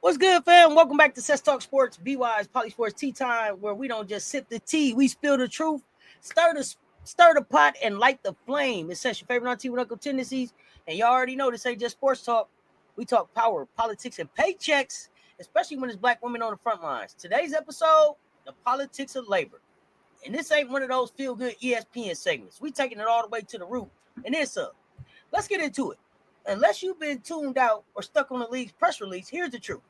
What's good, fam? Welcome back to Cess Talk Sports, BY's Poly Sports Tea Time, where we don't just sip the tea, we spill the truth, stir the pot, and light the flame. It's Cess, your favorite auntie with Uncle Tendencies, and y'all already know this ain't just sports talk. We talk power, politics, and paychecks, especially when it's black women on the front lines. Today's episode, the politics of labor. And this ain't one of those feel-good ESPN segments. We taking it all the way to the root, and then some. Let's get into it. Unless you've been tuned out or stuck on the league's press release, here's the truth.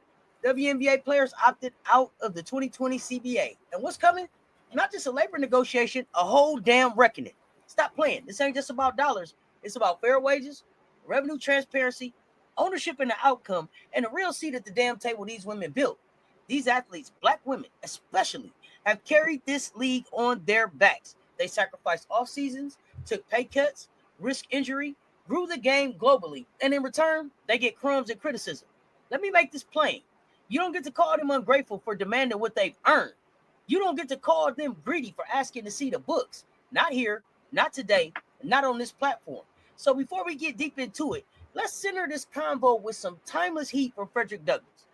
WNBA players opted out of the 2020 CBA. And what's coming? Not just a labor negotiation, a whole damn reckoning. Stop playing. This ain't just about dollars. It's about fair wages, revenue transparency, ownership in the outcome, and a real seat at the damn table these women built. These athletes, black women especially, have carried this league on their backs. They sacrificed off seasons, took pay cuts, risked injury, grew the game globally, and in return, they get crumbs and criticism. Let me make this plain. You don't get to call them ungrateful for demanding what they've earned. You don't get to call them greedy for asking to see the books. Not here, not today, not on this platform. So before we get deep into it, let's center this convo with some timeless heat from Frederick Douglass.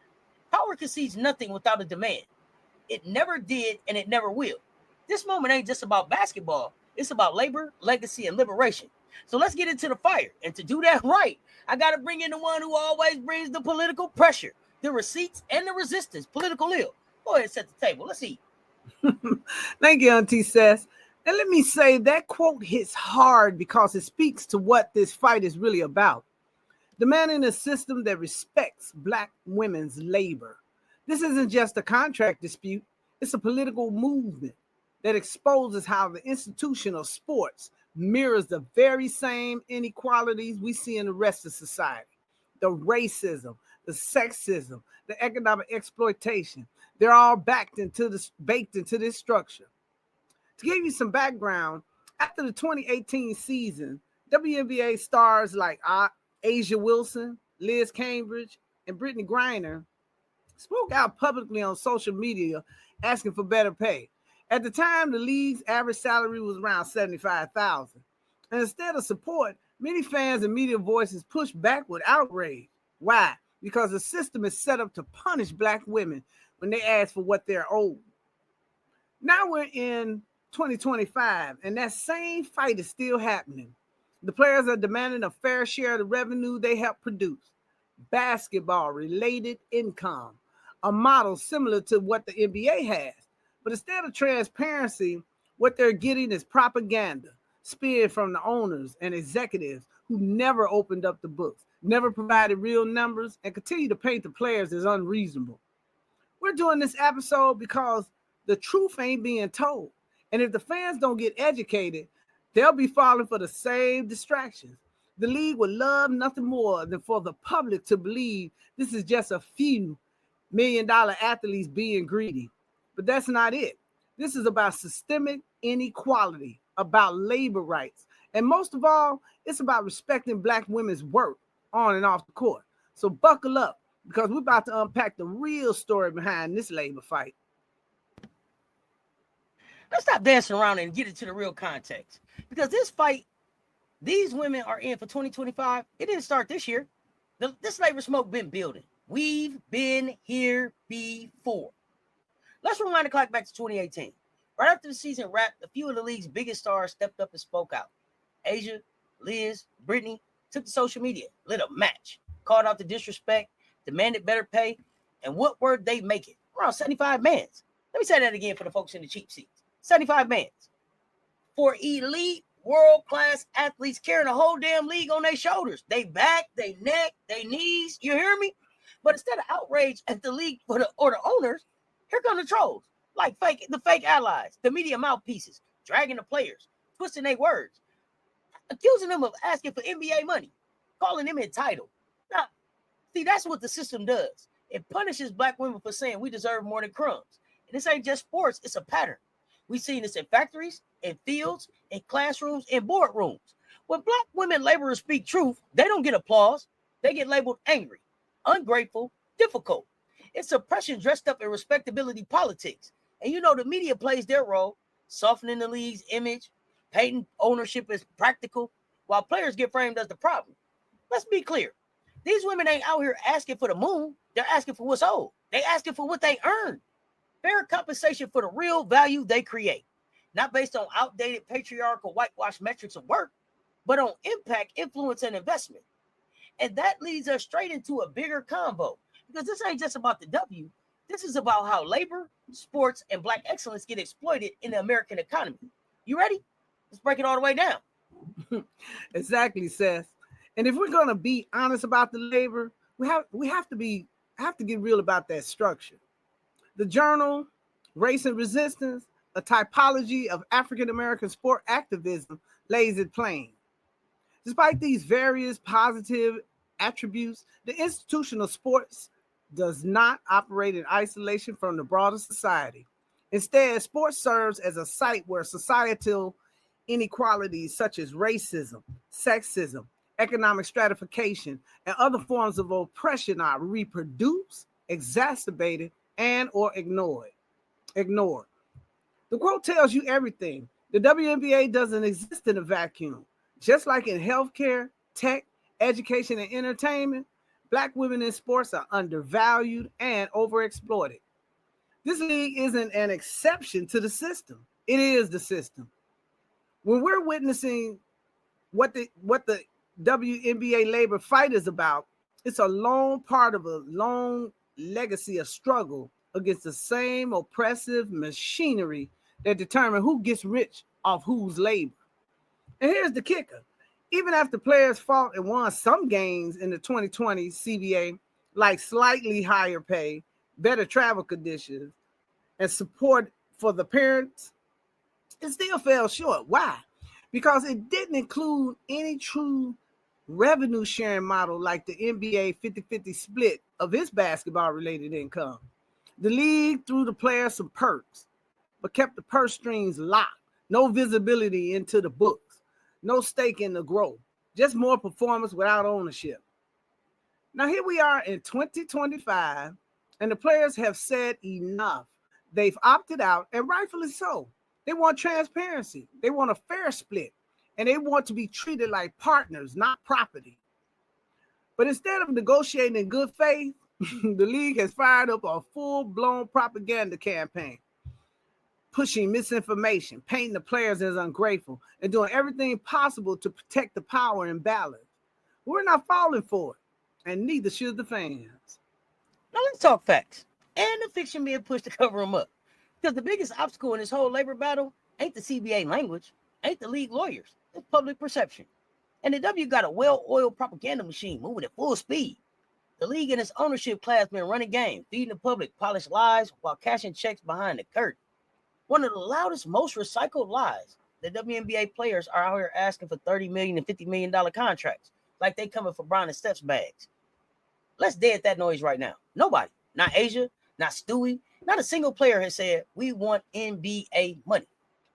Power concedes nothing without a demand. It never did, and it never will. This moment ain't just about basketball. It's about labor, legacy, and liberation. So let's get into the fire. And to do that right, I got to bring in the one who always brings the political pressure, the receipts, and the resistance, Political Lil. Go ahead and set the table. Let's eat. Thank you, Auntie Cess. And let me say that quote hits hard because it speaks to what this fight is really about. Demanding a system that respects black women's labor. This isn't just a contract dispute, it's a political movement that exposes how the institution of sports mirrors the very same inequalities we see in the rest of society. The racism, the sexism, the economic exploitation, they're all baked into this structure. To give you some background, after the 2018 season, WNBA stars like Asia Wilson, Liz Cambridge, and Brittany Griner spoke out publicly on social media asking for better pay. At the time, the league's average salary was around $75,000. And instead of support, many fans and media voices pushed back with outrage. Why? Because the system is set up to punish black women when they ask for what they're owed. Now we're in 2025, and that same fight is still happening. The players are demanding a fair share of the revenue they help produce. Basketball-related income, a model similar to what the NBA has. But instead of transparency, what they're getting is propaganda, speared from the owners and executives who never opened up the books, never provided real numbers, and continue to paint the players as unreasonable. We're doing this episode because the truth ain't being told. And if the fans don't get educated, they'll be falling for the same distractions. The league would love nothing more than for the public to believe this is just a few $1 million athletes being greedy. But that's not it. This is about systemic inequality, about labor rights. And most of all, it's about respecting black women's work on and off the court. So buckle up, because we're about to unpack the real story behind this labor fight. Let's stop dancing around and get into the real context. Because this fight, these women are in for 2025. It didn't start this year. This labor smoke been building. We've been here before. Let's rewind the clock back to 2018. Right after the season wrapped, a few of the league's biggest stars stepped up and spoke out. Asia, Liz, Brittany took to social media, lit a match, called out the disrespect, demanded better pay, and what word they make it? Around 75 mans. Let me say that again for the folks in the cheap seats. 75 mans. For elite world-class athletes carrying a whole damn league on their shoulders. They back, they neck, they knees. You hear me? But instead of outrage at the league or the owners, here come the trolls, like the fake allies, the media mouthpieces, dragging the players, twisting their words, accusing them of asking for NBA money, calling them entitled. Now, see, that's what the system does. It punishes black women for saying we deserve more than crumbs. And this ain't just sports, it's a pattern. We've seen this in factories, in fields, in classrooms, in boardrooms. When black women laborers speak truth, they don't get applause. They get labeled angry, ungrateful, difficult. It's oppression dressed up in respectability politics. And you know the media plays their role, softening the league's image, painting ownership as practical, while players get framed as the problem. Let's be clear. These women ain't out here asking for the moon. They're asking for what's owed. They asking for what they earn. Fair compensation for the real value they create. Not based on outdated patriarchal whitewash metrics of work, but on impact, influence, and investment. And that leads us straight into a bigger convo. Because this ain't just about the W. This is about how labor, sports, and Black excellence get exploited in the American economy. You ready? Let's break it all the way down. Exactly, Seth. And if we're going to be honest about the labor, we have to get real about that structure. The journal, Race and Resistance, a typology of African American sport activism, lays it plain. Despite these various positive attributes, the institution of sports does not operate in isolation from the broader society. Instead, sports serves as a site where societal inequalities such as racism, sexism, economic stratification, and other forms of oppression are reproduced, exacerbated, and or ignored. The quote tells you everything. The WNBA doesn't exist in a vacuum. Just like in healthcare, tech, education, and entertainment, Black women in sports are undervalued and overexploited. This league isn't an exception to the system. It is the system. When we're witnessing what the WNBA labor fight is about, it's a long part of a long legacy of struggle against the same oppressive machinery that determine who gets rich off whose labor. And here's the kicker. Even after players fought and won some gains in the 2020 CBA, like slightly higher pay, better travel conditions, and support for the parents, it still fell short. Why? Because it didn't include any true revenue sharing model like the NBA 50-50 split of its basketball-related income. The league threw the players some perks, but kept the purse strings locked. No visibility into the books, no stake in the growth, just more performance without ownership. Now here we are in 2025, and the players have said enough. They've opted out, and rightfully so. They want transparency. They want a fair split, and they want to be treated like partners, not property. But instead of negotiating in good faith, the league has fired up a full-blown propaganda campaign, pushing misinformation, painting the players as ungrateful, and doing everything possible to protect the power and balance. We're not falling for it, and neither should the fans. Now let's talk facts and the fiction being pushed to cover them up. Because the biggest obstacle in this whole labor battle ain't the CBA language, ain't the league lawyers, it's public perception. And the W got a well-oiled propaganda machine moving at full speed. The league and its ownership class been running game, feeding the public polished lies while cashing checks behind the curtain. One of the loudest, most recycled lies. The WNBA players are out here asking for $30 million and $50 million contracts, like they coming for Brown and Steph's bags. Let's dead that noise right now. Nobody, not Asia, not Stewie, not a single player has said, we want NBA money.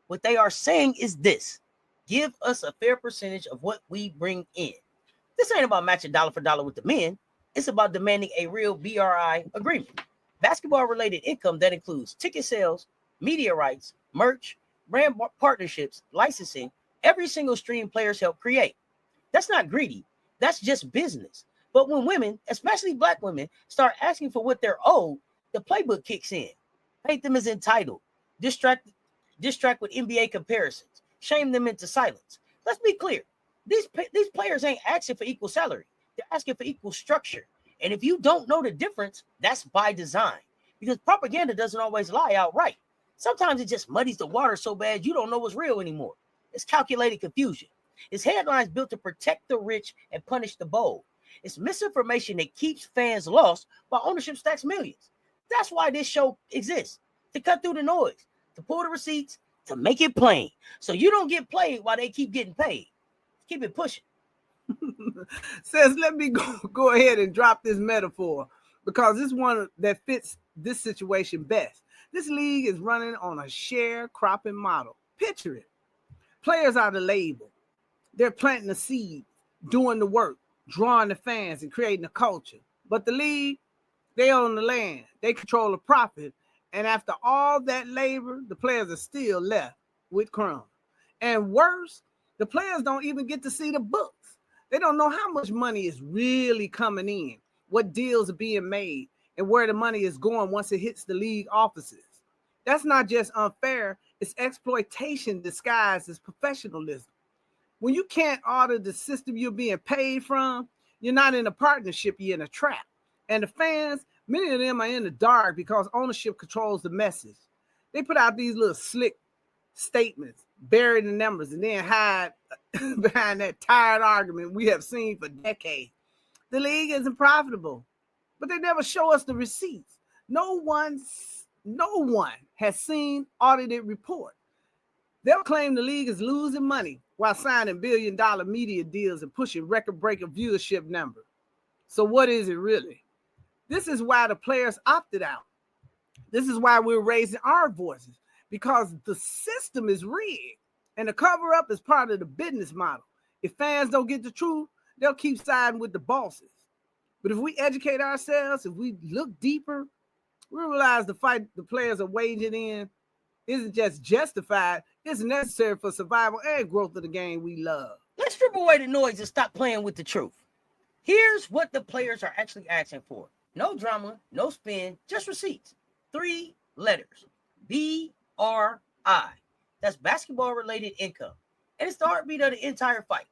What they are saying is this: give us a fair percentage of what we bring in. This ain't about matching dollar for dollar with the men. It's about demanding a real BRI agreement. Basketball-related income that includes ticket sales, media rights, merch, brand partnerships, licensing, every single stream players help create. That's not greedy. That's just business. But when women, especially Black women, start asking for what they're owed, the playbook kicks in. Paint them as entitled. Distract with NBA comparisons. Shame them into silence. Let's be clear. These players ain't asking for equal salary. They're asking for equal structure. And if you don't know the difference, that's by design. Because propaganda doesn't always lie outright. Sometimes it just muddies the water so bad you don't know what's real anymore. It's calculated confusion. It's headlines built to protect the rich and punish the bold. It's misinformation that keeps fans lost while ownership stacks millions. That's why this show exists, to cut through the noise, to pull the receipts, to make it plain, so you don't get played while they keep getting paid. Keep it pushing. Says, let me go ahead and drop this metaphor because it's one that fits this situation best. This league is running on a sharecropping model. Picture it. Players are the label. They're planting the seed, doing the work, drawing the fans and creating the culture. But the league, they own the land. They control the profit. And after all that labor, the players are still left with crumbs. And worse, the players don't even get to see the books. They don't know how much money is really coming in, what deals are being made, and where the money is going once it hits the league offices. That's not just unfair, it's exploitation disguised as professionalism. When you can't audit the system you're being paid from, you're not in a partnership, you're in a trap. And the fans, many of them are in the dark because ownership controls the message. They put out these little slick statements, bury the numbers, and then hide behind that tired argument we have seen for decades. The league isn't profitable, but they never show us the receipts. No one has seen audited report. They'll claim the league is losing money while signing billion-dollar media deals and pushing record-breaking viewership numbers. So what is it really? This is why the players opted out. This is why we're raising our voices, because the system is rigged and the cover-up is part of the business model. If fans don't get the truth, they'll keep siding with the bosses. But if we educate ourselves, if we look deeper, we realize the fight the players are waging in isn't just justified, it's necessary for survival and growth of the game we love. Let's strip away the noise and stop playing with the truth. Here's what the players are actually asking for. No drama, no spin, just receipts. 3 letters. BRI. That's basketball-related income. And it's the heartbeat of the entire fight.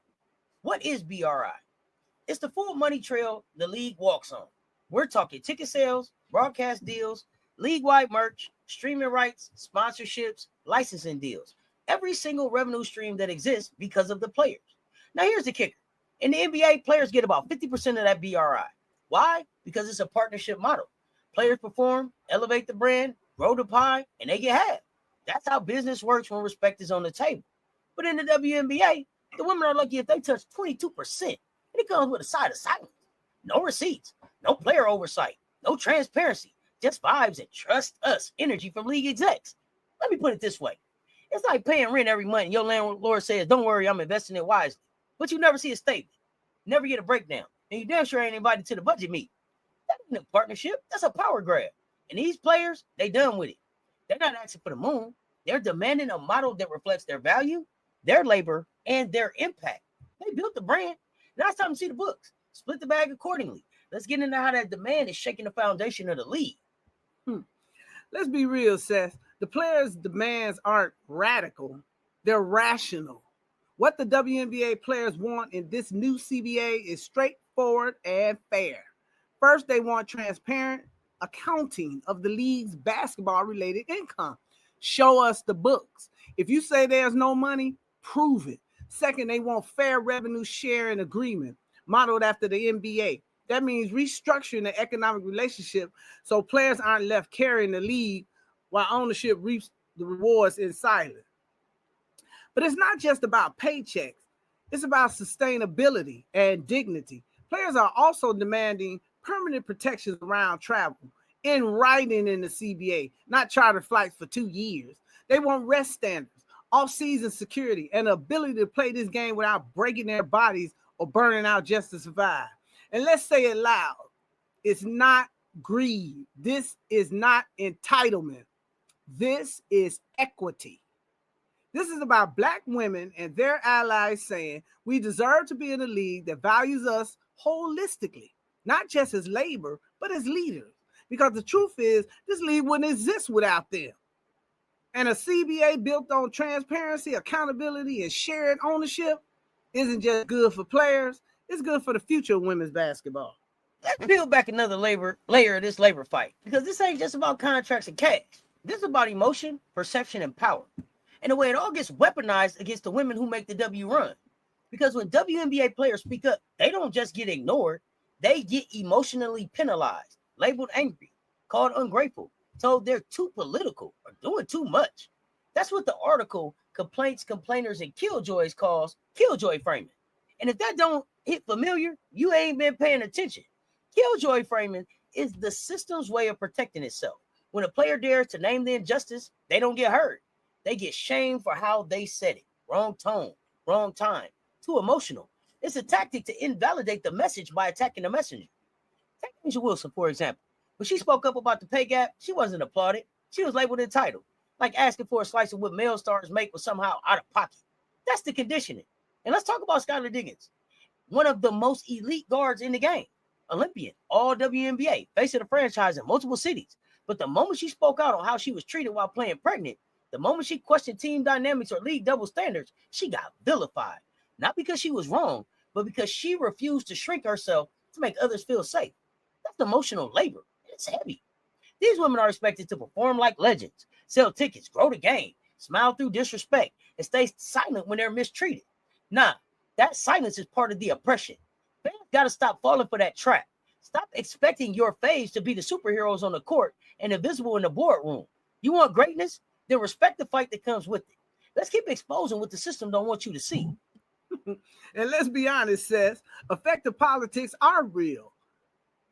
What is BRI? It's the full money trail the league walks on. We're talking ticket sales, broadcast deals, league-wide merch, streaming rights, sponsorships, licensing deals. Every single revenue stream that exists because of the players. Now, here's the kicker. In the NBA, players get about 50% of that BRI. Why? Because it's a partnership model. Players perform, elevate the brand, grow the pie, and they get half. That's how business works when respect is on the table. But in the WNBA, the women are lucky if they touch 22%. And it comes with a side of silence. No receipts, no player oversight, no transparency, just vibes and trust us energy from league execs. Let me put it this way. It's like paying rent every month. Your landlord says, don't worry, I'm investing it wisely. But you never see a statement, never get a breakdown. And you damn sure ain't invited to the budget meet. That ain't a partnership. That's a power grab. And these players, they done with it. They're not asking for the moon. They're demanding a model that reflects their value, their labor, and their impact. They built the brand. Now it's time to see the books. Split the bag accordingly. Let's get into how that demand is shaking the foundation of the league. Let's be real, Seth. The players' demands aren't radical. They're rational. What the WNBA players want in this new CBA is straightforward and fair. First, they want transparent accounting of the league's basketball-related income. Show us the books. If you say there's no money, prove it. Second, they want fair revenue sharing agreement modeled after the NBA. That means restructuring the economic relationship so players aren't left carrying the league while ownership reaps the rewards in silence. But it's not just about paychecks. It's about sustainability and dignity. Players are also demanding permanent protections around travel in writing in the CBA, not charter flights for 2 years. They want rest standards, off-season security, and the ability to play this game without breaking their bodies or burning out just to survive. And let's say it loud. It's not greed. This is not entitlement. This is equity. This is about Black women and their allies saying we deserve to be in a league that values us holistically, not just as labor, but as leaders. Because the truth is, this league wouldn't exist without them. And a CBA built on transparency, accountability, and shared ownership isn't just good for players, it's good for the future of women's basketball. Let's peel back another layer of this labor fight, because this ain't just about contracts and cash. This is about emotion, perception, and power. And the way it all gets weaponized against the women who make the W run. Because when WNBA players speak up, they don't just get ignored, they get emotionally penalized, labeled angry, called ungrateful, told they're too political or doing too much. That's what the article Complaints, Complainers, and Killjoys calls killjoy framing. And if that don't hit familiar, you ain't been paying attention. Killjoy framing is the system's way of protecting itself. When a player dares to name the injustice, they don't get hurt. They get shamed for how they said it. Wrong tone, wrong time, too emotional. It's a tactic to invalidate the message by attacking the messenger. Take Angel Wilson, for example. When she spoke up about the pay gap, she wasn't applauded. She was labeled entitled, like asking for a slice of what male stars make was somehow out of pocket. That's the conditioning. And let's talk about Skylar Diggins. one of the most elite guards in the game, Olympian, all WNBA, face of the franchise in multiple cities. But the moment she spoke out on how she was treated while playing pregnant, the moment she questioned team dynamics or league double standards, she got vilified. Not because she was wrong, but because she refused to shrink herself to make others feel safe. That's emotional labor. It's heavy. These women are expected to perform like legends, sell tickets, grow the game, smile through disrespect, and stay silent when they're mistreated. Nah, that silence is part of the oppression. Fans got to stop falling for that trap. Stop expecting your faves to be the superheroes on the court and invisible in the boardroom. You want greatness? Then respect the fight that comes with it. Let's keep exposing what the system don't want you to see. And let's be honest, Cess, effective politics are real.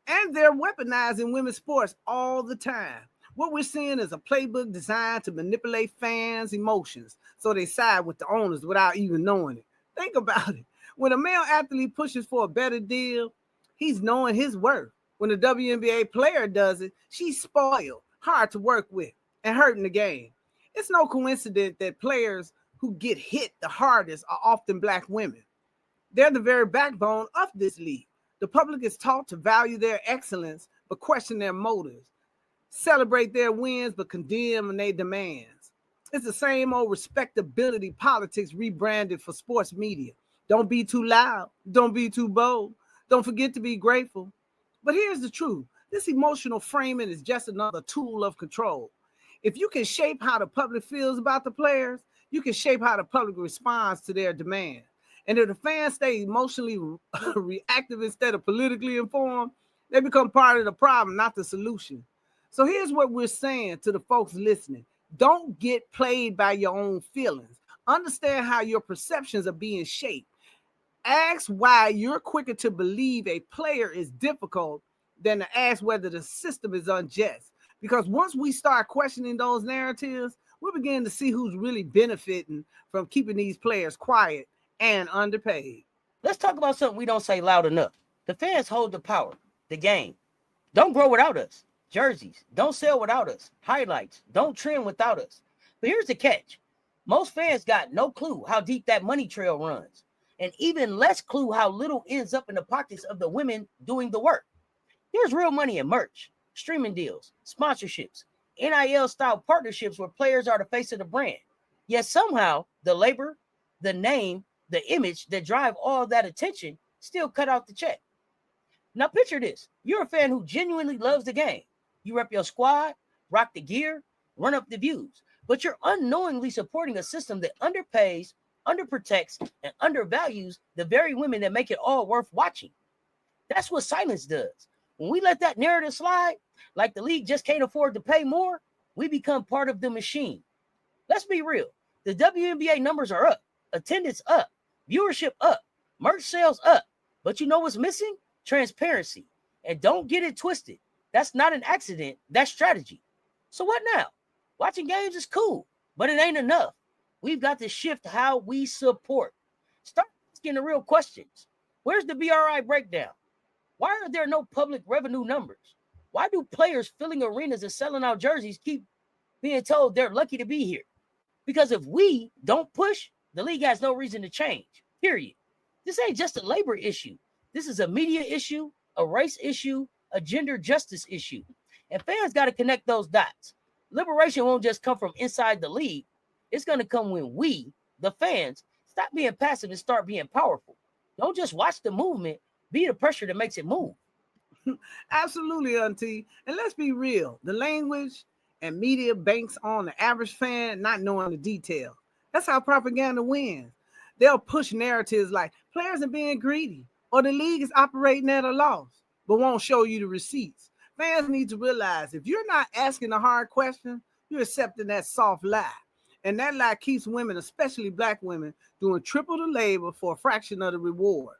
And they're weaponized in women's sports all the time. What we're seeing is a playbook designed to manipulate fans' emotions so they side with the owners without even knowing it. Think about it. When a male athlete pushes for a better deal, he's knowing his worth. When a WNBA player does it, she's spoiled, hard to work with, and hurting the game. It's no coincidence that players who get hit the hardest are often Black women. They're the very backbone of this league. The public is taught to value their excellence but question their motives, celebrate their wins but condemn their demands. It's the same old respectability politics rebranded for sports media. Don't be too loud. Don't be too bold. Don't forget to be grateful. But here's the truth. This emotional framing is just another tool of control. If you can shape how the public feels about the players, you can shape how the public responds to their demands. And if the fans stay emotionally reactive instead of politically informed, they become part of the problem, not the solution. So here's what we're saying to the folks listening. Don't get played by your own feelings. Understand how your perceptions are being shaped. Ask why you're quicker to believe a player is difficult than to ask whether the system is unjust. Because once we start questioning those narratives, we're beginning to see who's really benefiting from keeping these players quiet and underpaid. Let's talk about something we don't say loud enough. The fans hold the power, the game. Don't grow without us. Jerseys, don't sell without us. Highlights, don't trend without us. But here's the catch. Most fans got no clue how deep that money trail runs, and even less clue how little ends up in the pockets of the women doing the work. There's real money in merch, streaming deals, sponsorships, NIL-style partnerships where players are the face of the brand. Yet somehow, the labor, the name, the image that drive all that attention still cut out the check. Now picture this. You're a fan who genuinely loves the game. You rep your squad, rock the gear, run up the views, but you're unknowingly supporting a system that underpays, underprotects, and undervalues the very women that make it all worth watching. That's what silence does. When we let that narrative slide, like the league just can't afford to pay more, we become part of the machine. Let's be real. The WNBA numbers are up, attendance up, viewership up, merch sales up. But you know what's missing? Transparency. And don't get it twisted. That's not an accident. That's strategy. So what now? Watching games is cool, but it ain't enough. We've got to shift how we support. Start asking the real questions. Where's the BRI breakdown? Why are there no public revenue numbers? Why do players filling arenas and selling out jerseys keep being told they're lucky to be here? Because if we don't push, the league has no reason to change, period. This ain't just a labor issue. This is a media issue, a race issue, a gender justice issue. And fans got to connect those dots. Liberation won't just come from inside the league. It's going to come when we, the fans, stop being passive and start being powerful. Don't just watch the movement. Be the pressure that makes it move. Absolutely, Auntie. And let's be real. The language and media banks on the average fan not knowing the detail. That's how propaganda wins. They'll push narratives like players are being greedy or the league is operating at a loss, but won't show you the receipts. Fans need to realize if you're not asking a hard question, you're accepting that soft lie. And that lie keeps women, especially Black women, doing triple the labor for a fraction of the reward.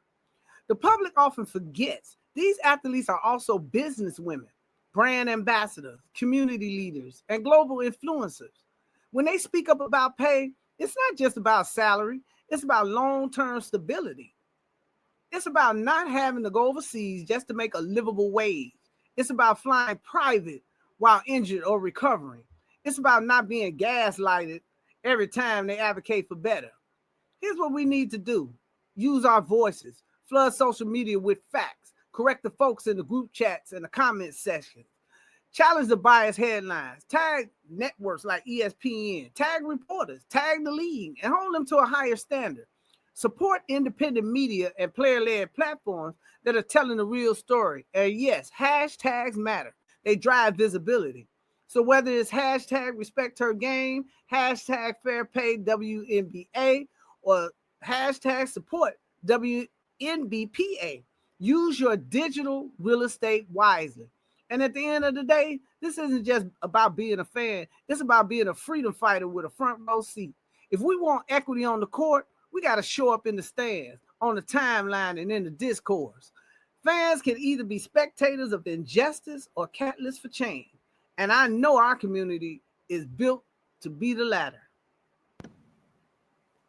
The public often forgets these athletes are also business women, brand ambassadors, community leaders, and global influencers. When they speak up about pay, it's not just about salary, it's about long-term stability. It's about not having to go overseas just to make a livable wage. It's about flying private while injured or recovering. It's about not being gaslighted every time they advocate for better. Here's what we need to do. Use our voices. Flood social media with facts. Correct the folks in the group chats and the comment section. Challenge the biased headlines. Tag networks like ESPN. Tag reporters. Tag the league and hold them to a higher standard. Support independent media and player-led platforms that are telling the real story. And yes, hashtags matter. They drive visibility. So whether it's hashtag RESPECTHer Game, hashtag Fair Pay WNBA, or hashtag support WNBPA, use your digital real estate wisely. And at the end of the day, this isn't just about being a fan. It's about being a freedom fighter with a front row seat. If we want equity on the court, we got to show up in the stands, on the timeline, and in the discourse. Fans can either be spectators of injustice or catalysts for change. And I know our community is built to be the latter.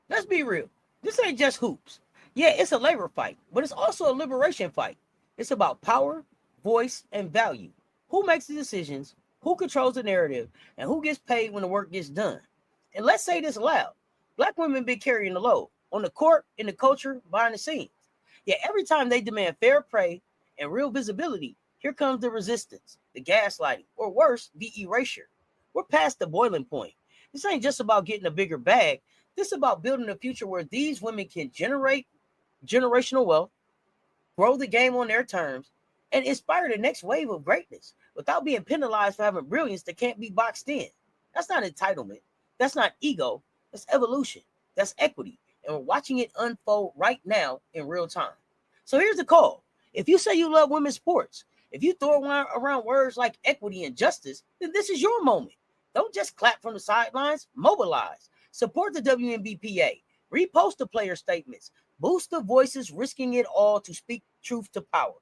Let's be real. This ain't just hoops. Yeah, it's a labor fight, but it's also a liberation fight. It's about power, voice, and value. Who makes the decisions, who controls the narrative, and who gets paid when the work gets done. And let's say this loud. Black women been carrying the load on the court, in the culture, behind the scenes. Yet every time they demand fair play and real visibility, here comes the resistance, the gaslighting, or worse, the erasure. We're past the boiling point. This ain't just about getting a bigger bag. This is about building a future where these women can generate generational wealth, grow the game on their terms, and inspire the next wave of greatness without being penalized for having brilliance that can't be boxed in. That's not entitlement. That's not ego. That's evolution. That's equity. And we're watching it unfold right now in real time. So here's the call. If you say you love women's sports, if you throw around words like equity and justice, then this is your moment. Don't just clap from the sidelines. Mobilize. Support the WNBPA. Repost the player statements. Boost the voices risking it all to speak truth to power.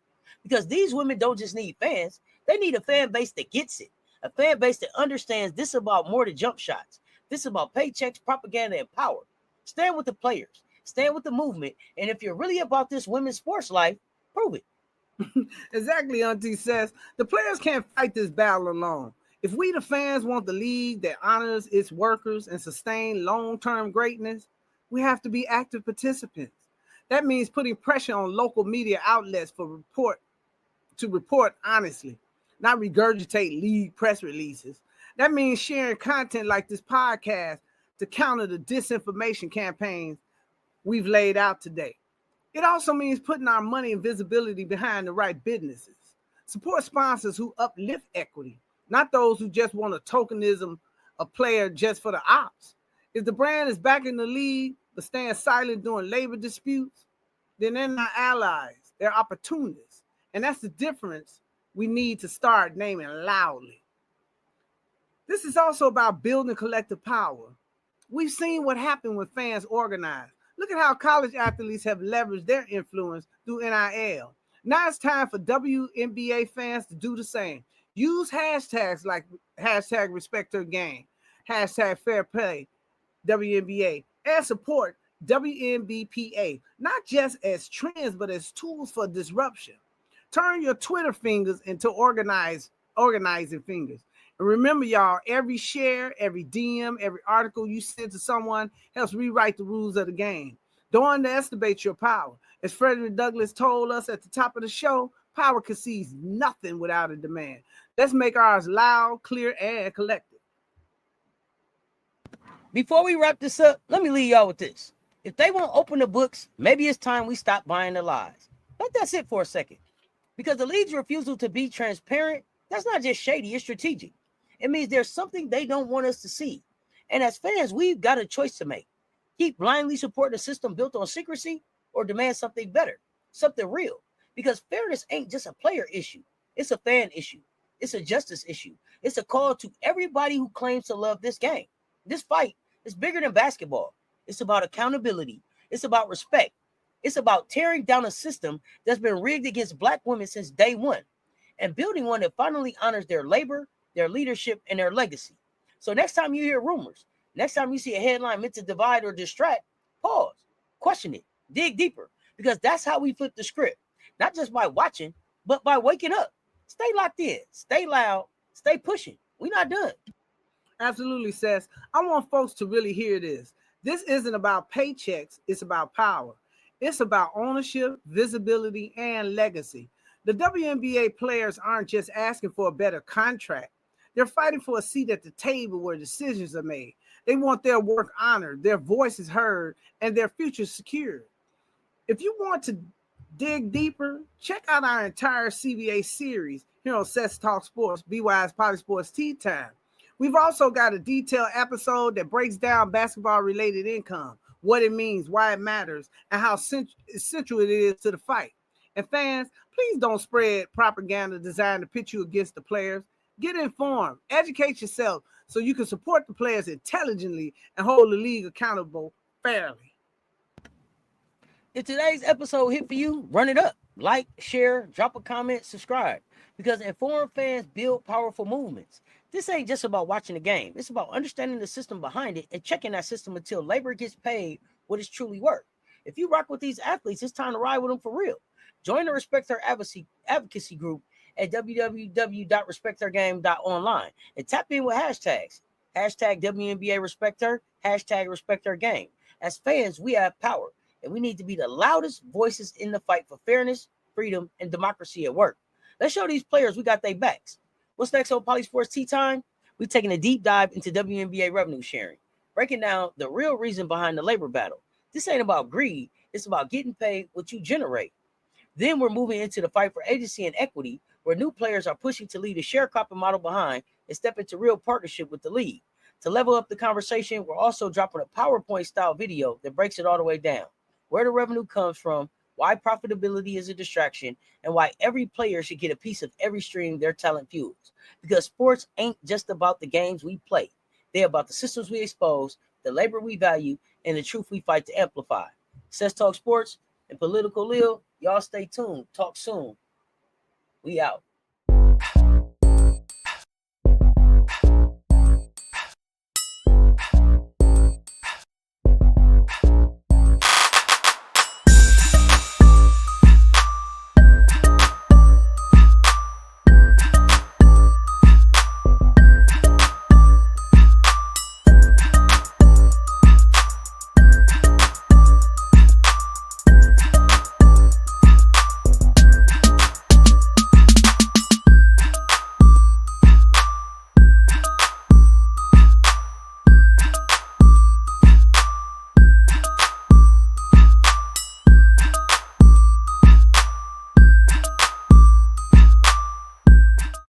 Because these women don't just need fans. They need a fan base that gets it. A fan base that understands this is about more than jump shots. This is about paychecks, propaganda, and power. Stand with the players. Stand with the movement. And if you're really about this women's sports life, prove it. Exactly, Auntie says. The players can't fight this battle alone. If we, the fans, want the league that honors its workers and sustain long-term greatness, we have to be active participants. That means putting pressure on local media outlets to report honestly, not regurgitate league press releases. That means sharing content like this podcast to counter the disinformation campaigns we've laid out today. It also means putting our money and visibility behind the right businesses. Support sponsors who uplift equity, not those who just want a tokenism, a player just for the ops. If the brand is backing the league but staying silent during labor disputes, then they're not allies, they're opportunists. And that's the difference we need to start naming loudly. This is also about building collective power. We've seen what happened when fans organize. Look at how college athletes have leveraged their influence through NIL. Now it's time for WNBA fans to do the same. Use hashtags like hashtag RESPECTHer Game, hashtag Fair Play WNBA, and support WNBPA, not just as trends, but as tools for disruption. Turn your Twitter fingers into organizing fingers. And remember, y'all, every share, every DM, every article you send to someone helps rewrite the rules of the game. Don't underestimate your power. As Frederick Douglass told us at the top of the show, power concedes nothing without a demand. Let's make ours loud, clear, and collective. Before we wrap this up, let me leave y'all with this. If they won't open the books, maybe it's time we stop buying the lies. Let that sit for a second. Because the league's refusal to be transparent, that's not just shady, it's strategic. It means there's something they don't want us to see. And as fans, we've got a choice to make. Keep blindly supporting a system built on secrecy or demand something better, something real. Because fairness ain't just a player issue. It's a fan issue. It's a justice issue. It's a call to everybody who claims to love this game. This fight is bigger than basketball. It's about accountability. It's about respect. It's about tearing down a system that's been rigged against Black women since day one and building one that finally honors their labor, their leadership, and their legacy. So next time you hear rumors, next time you see a headline meant to divide or distract, pause, question it, dig deeper, because that's how we flip the script. Not just by watching, but by waking up. Stay locked in, stay loud, stay pushing. We're not done. Absolutely, Cess. I want folks to really hear this. This isn't about paychecks, it's about power. It's about ownership, visibility, and legacy. The WNBA players aren't just asking for a better contract. They're fighting for a seat at the table where decisions are made. They want their work honored, their voices heard, and their future secured. If you want to dig deeper, check out our entire CBA series here on Cess Talk Sports, BY's Polysports Tea Time. We've also got a detailed episode that breaks down basketball-related income, what it means, why it matters, and how essential it is to the fight. And fans, please don't spread propaganda designed to pit you against the players. Get informed, educate yourself so you can support the players intelligently and hold the league accountable fairly. If today's episode hit for you, run it up. Like, share, drop a comment, subscribe. Because informed fans build powerful movements. This ain't just about watching the game. It's about understanding the system behind it and checking that system until labor gets paid what it's truly worth. If you rock with these athletes, it's time to ride with them for real. Join the RESPECTHer advocacy group at www.respecthergame.online and tap in with hashtags. Hashtag WNBA RESPECTHer, hashtag RESPECTHer Game. As fans, we have power, and we need to be the loudest voices in the fight for fairness, freedom, and democracy at work. Let's show these players we got their backs. What's next on Polysports Tea Time? We're taking a deep dive into WNBA revenue sharing, breaking down the real reason behind the labor battle. This ain't about greed. It's about getting paid what you generate. Then we're moving into the fight for agency and equity, where new players are pushing to leave the sharecropping model behind and step into real partnership with the league. To level up the conversation, we're also dropping a PowerPoint-style video that breaks it all the way down. Where the revenue comes from, why profitability is a distraction, and why every player should get a piece of every stream their talent fuels. Because sports ain't just about the games we play. They're about the systems we expose, the labor we value, and the truth we fight to amplify. Cess Talk Sports and Political Lil, y'all stay tuned. Talk soon. We out.